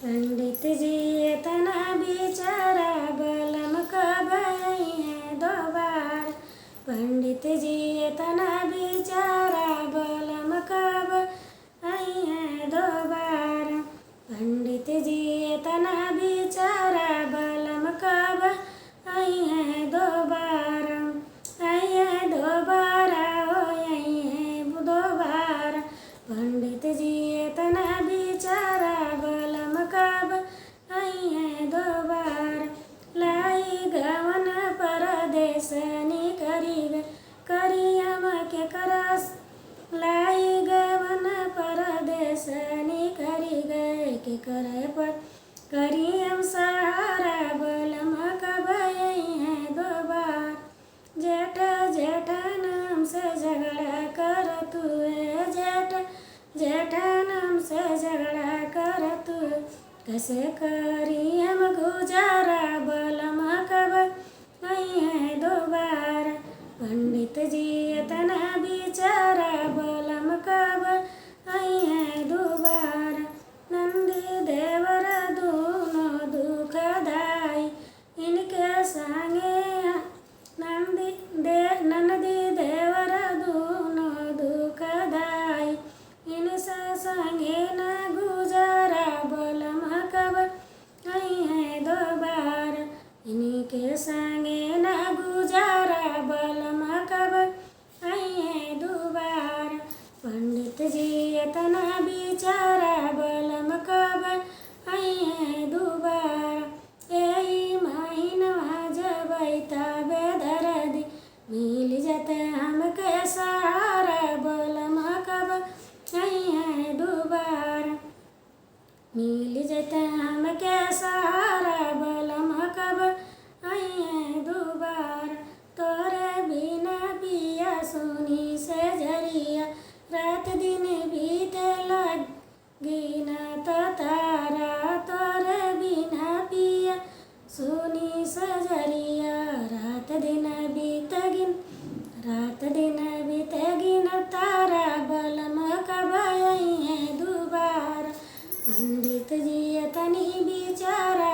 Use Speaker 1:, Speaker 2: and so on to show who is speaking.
Speaker 1: पंडित जी तना बिचारा बलम कब आई है दोबार। पंडित जी तना बिचारा बलम कब आई है दोबार। पंडित जी तना बिचारा बलम कब आई है दोबारा। आई है दोबारा ओ आई है दोबारा। पंडित जी तना बिचारा बलम कब आई है दोबारा। लाई गवन परदेसनी करियम के करस। लाई गवन परदेसनी करी गए के करे पर करियम सहारा बलम कब आई है दोबार। जेठ जेठ नाम से झगड़ा कर तू जेठ नाम से झगड़ा कर तू। कैसे करी हम गुजारा बलम कब आई है दोबारा। पंडित जी तना बिचारा बलम कब आई है दोबारा। नंदी देवर दूनो दुखदाई इनके संगे नंदी देवर दूनो दुखदाई इनसे संगे न गुजारा बलम कब आई है दोबारा। इनके संगे न गुजारा बलम कब आई है दोबारा। पंडित जी तना बिचारा बलम कब आई है दोबारा। यही महीनवा जबैता बेदर्दी मिल जते हमके सहारा बलम कब आई है दोबारा। मिल जते हमके सहारा बलम कब आई है दोबारा। तोरे बिना पिया सुनी से झरिया रात दिन बीते लगी न तो तारा। तोरे बिना पिया सुनी से झरिया रात दिन बीतेगी न तारा बलम कब आई है दोबारा। पंडित जी तनी बिचारा